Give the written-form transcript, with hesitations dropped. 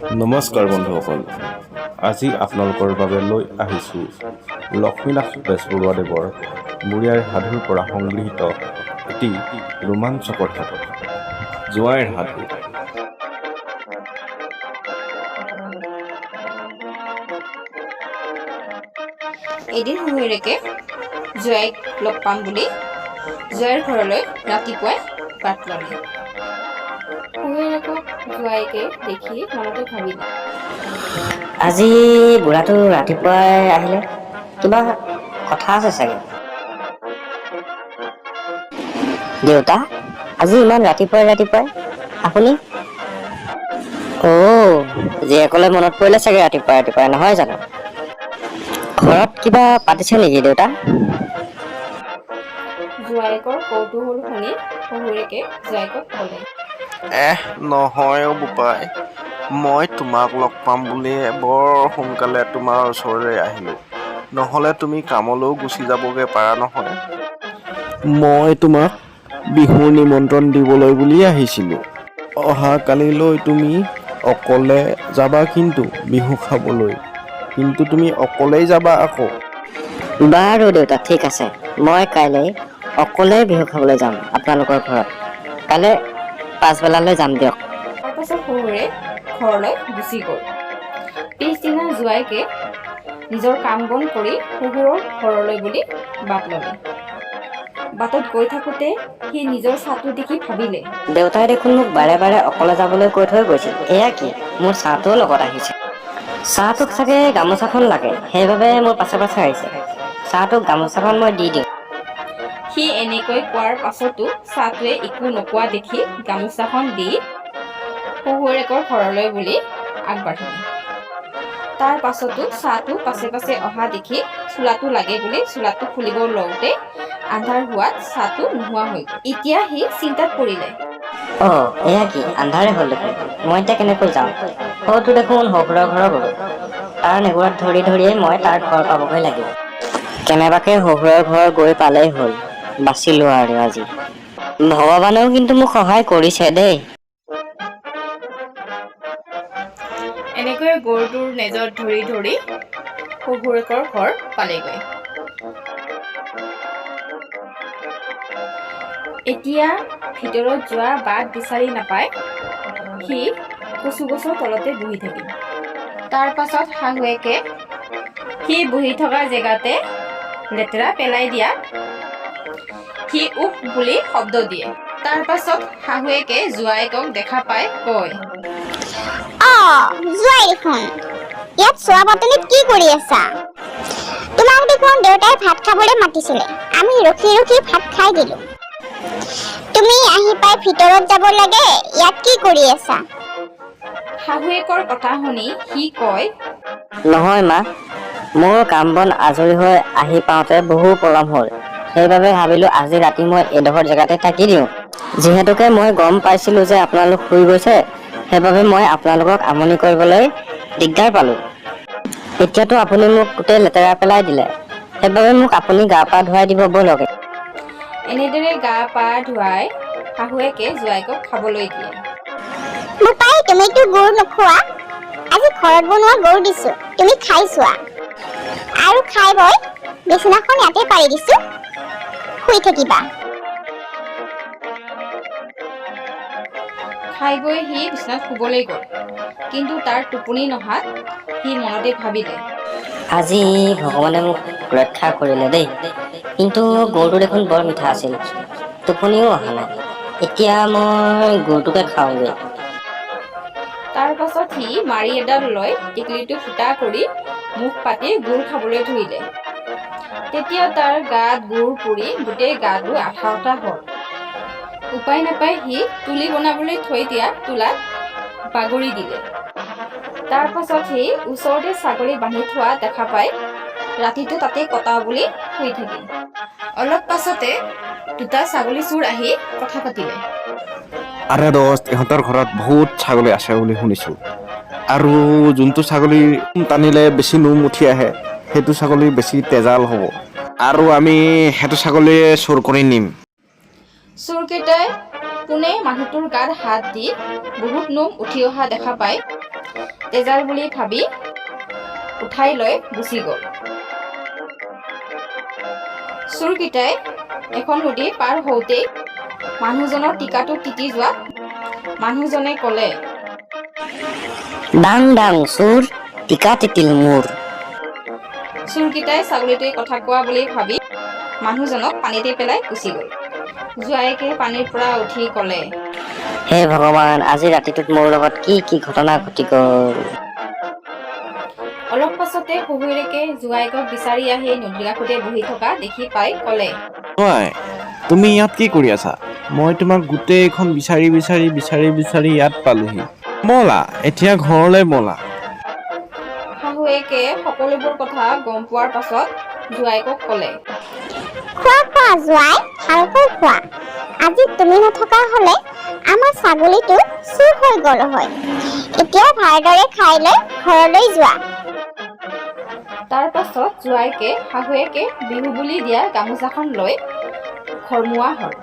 নমস্কাৰ বন্ধুসকল, আজি আপোনালোকৰ বাবে লৈ আহিছোঁ লক্ষ্মীনাথ বেজবৰুৱাদেৱৰ বুঢ়ী আইৰ সাধুৰ পৰা সংগৃহীত এটি ৰোমাঞ্চকৰ সাধু, জোৱাইৰ সাধু। এদিন শহুৰেকে জোৱাইক লগ পাম বুলি জোৱাইৰ ঘৰলৈ ৰাতিপুৱাই বাট ল'লে। শহুৰেকক জোৱাইকে দেখি মনতে ভাবিলে, আজি বুঢ়াটো ৰাতিপুৱাই আহিলে, কিবা কথা আছে চাগে। দেউতা, আজি ইমান ৰাতিপুৱাই আপুনি? জীয়েকলে মনত পৰিলে চাগে ৰাতিপুৱাই নহয় জানো? ঘৰত কিবা পাতিছে নেকি দেউতা? জোৱাইকৰ কৌতূহল শুনি শহুৰেকে জোৱাইকক ক'লে, নহয় বোপাই, মই তোমাক লগ পাম বুলি বৰ সোনকালে তোমাৰ ওচৰলৈ আহিলোঁ। নহ'লে তুমি কামলৈও গুচি যাবগৈ পাৰা নহয়। মই তোমাক বিহুৰ নিমন্ত্ৰণ দিবলৈ বুলি আহিছিলোঁ। অহা কালিলৈ তুমি অকলে যাবা কিন্তু বিহু খাবলৈ, কিন্তু তুমি অকলেই যাবা আকৌ। বাৰু দেউতা, ঠিক আছে, মই কাইলৈ অকলেই বিহু খাবলৈ যাম আপোনালোকৰ ঘৰত। কাইলৈ পাছবেলালৈ যাম দিয়ক। তাৰপাছত শহুৰে ঘৰলৈ গুচি গ'ল। পিছদিনা জোৱাইকে নিজৰ কাম বন কৰি শহুৰৰ ঘৰলৈ বুলি বাট ল'লে। বাটত গৈ থাকোঁতে সি নিজৰ ছাঁটো দেখি ভাবিলে, দেউতাই দেখোন মোক বাৰে বাৰে অকলে যাবলৈ কৈ থৈ গৈছিল। এয়া কি, মোৰ ছাঁটোও লগত আহিছে। ছাঁটোক চাগে গামোচাখন লাগে, সেইবাবে মোৰ পাছে আহিছে। ছাঁটোক গামোচাখন মই দি দিওঁ। সি এনেকৈ কোৱাৰ পাছতো ছাঁটোৱে একো নোকোৱা দেখি গামোচাখন দি শহুৰেকৰ ঘৰলৈ বুলি আগবাঢ়িলে। তাৰ পাছতো ছাঁটো পাছে অহা দেখি চোলাটো লাগে বুলি চোলাটো খুলিব লওঁতে আন্ধাৰ হোৱাত ছাঁটো নোহোৱা হৈ গ'ল। এতিয়া সি চিন্তাত পৰিলে, এয়া কি, আন্ধাৰে হ'ল দেখোন। মই এতিয়া কেনেকৈ যাওঁ? সৌটো দেখোন শহুৰৰ ঘৰৰ গৰু। তাৰ নেগুৰত ধৰিয়ে মই তাৰ ঘৰ পাবগৈ লাগিব। কেনেবাকে শহুৰৰ ঘৰ গৈ পালেই হ'ল, বাচিলো আৰু আজি। ভগৱানেও কিন্তু মোক সহায় কৰিছে দেই। এনেকৈ গৰুটোৰ নেজত ধৰি শহুৰেকৰ ঘৰ পালেগৈ। এতিয়া ভিতৰত যোৱা বাট বিচাৰি নাপাই সি কচু গছৰ তলতে বহি থাকিল। তাৰ পাছত শাহুৱেকে সি বহি থকা জেগাতে লেতেৰা পেলাই দিয়া সি উফ বুলি শব্দ দিয়ে। তাৰ পাছত শাহুৱেকে জোৱাইকক দেখা পাই কয়, জোৱাই দেখোন, ইয়াত চোৱা পাতলিত কি কৰি আছা? তোমাক দেখোন দেউতাই ভাত খাবলৈ মাতিছিলে, আমি ৰখি ভাত খাই দিলো। তুমি আহি পাই ভিতৰত যাব লাগে, ইয়াত কি কৰি আছা? শাহুৱেকৰ কথা শুনি সি কয়, নহয় মা, মোৰ কাম বন আজৰি হৈ আহি পাওঁতে বহু পলম হ'ল। সেইবাবে ভাবিলো আজি ৰাতি মই এইডোখৰ জেগাতে থাকি দিওঁ। যিহেতুকে মই গম পাইছিলো যে আপোনালোক শুই গৈছে, সেইবাবে মই আপোনালোকক আমনি কৰিবলৈ দিগদাৰ পালো। এতিয়াতো আপুনি মোক গোটেই লেতেৰা পেলাই দিলে, সেইবাবে মোক আপুনি গা পা ধুৱাই দিব ব'লক। এনেদৰে গা পা ধুৱাই শাহুৱেকে জোৱাইকক খাবলৈ দিয়ে। বোপাই, তুমিতো গুৰ নোখোৱা, আজি ঘৰত বনোৱা গুৰ দিছো, তুমি খাই চোৱা। আৰু খাই বৈ বিছনাখন ইয়াতে পাৰি দিছো, শুই থাকিবা। খাই বৈ সি বিছনাত শুবলৈ গ'ল। কিন্তু তাৰ টোপনি নহাত সি মনতে ভাবিলে, আজি ভগৱানে মোক ৰক্ষা কৰিলে দেই। কিন্তু গুৰটো দেখোন বৰ মিঠা আছিল, টোপনিও অহা নাই। এতিয়া মই গুৰটোকে খাওঁগৈ। তাৰ পাছত সি মাৰি এডাল লৈ টিকলিটো ফুটা কৰি মুখ পাতি গুৰ খাবলৈ ধৰিলে। তেতিয়া তাৰ গাত গুৰ পৰি গোটেই গাটো আঠা হ'ল। উপায় নাপাই সি তুলি বনাবলৈ থৈ দিয়া তোলাত বাগৰি দিলে। তাৰ পাছত সি ওচৰতে ছাগলী বান্ধি থোৱা দেখা পাই ৰাতিটো তাতে কটাও বুলি শুই থাকিল। অলপ পাছতে দুটা ছাগলী চোৰ আহি কথা পাতিলে, আৰে দোস্ত, ইহঁতৰ ঘৰত বহুত ছাগলী আছে বুলি শুনিছোঁ, আৰু যোনটো ছাগলী টানিলে বেছি নোম উঠি আহে সেইটো ছাগলী বেছি তেজাল হ'ব, আৰু আমি সেইটো ছাগলী চোৰ কৰি নিম। চোৰকেইটাই পোনে মানুহটোৰ গাত হাত দি বহুত নোম উঠি অহা দেখা পাই তেজাল বুলি ভাবি উঠাই লৈ গুচি গ'ল। চোৰকেইটাই এখন নদী পাৰ হওঁতেই মানুহজনৰ টিকাটো তিতি যোৱাত মানুহজনে ক'লে, ডাং ডাং চোৰ, টিকা তিতিল মোৰ। চোৰকেইটাই ছাগলীটোৱে কথা কোৱা বুলি ভাবি মানুহজনক পানীতে পেলাই গুচি গ'ল। জোৱাইকে পানীৰ পৰা উঠি ক'লে, হে ভগৱান, আজি ৰাতিটোত মোৰ লগত কি কি ঘটনা ঘটি গ'ল। অলপ পাছতে শহুৰেকে জোৱাইকক বিচাৰি আহি নদীৰ কাষতে বহি থকা দেখি পাই ক'লে, জোৱাই, তুমি ইয়াত কি কৰি আছা? মই তোমাক গোটেইখন বিচাৰি ইয়াত পালোহি। ব'লা, এতিয়া ঘৰলৈ ব'লা। শাহুৱেকে সকলোবোৰ কথা গম পোৱাৰ পাছত জোৱাইকক ক'লে, খোৱা জোৱাই, ভালকৈ খোৱা। আজি তুমি নথকা হ'লে আমাৰ ছাগলীটো চুৰ হৈ গ'ল হয়। এতিয়া ভালদৰে খাই লৈ ঘৰলৈ যোৱা। তাৰ পাছত জোৱাইকে শাহুৱেকে বিহু বুলি দিয়া গামোচাখন লৈ ঘৰমুৱা হ'ল।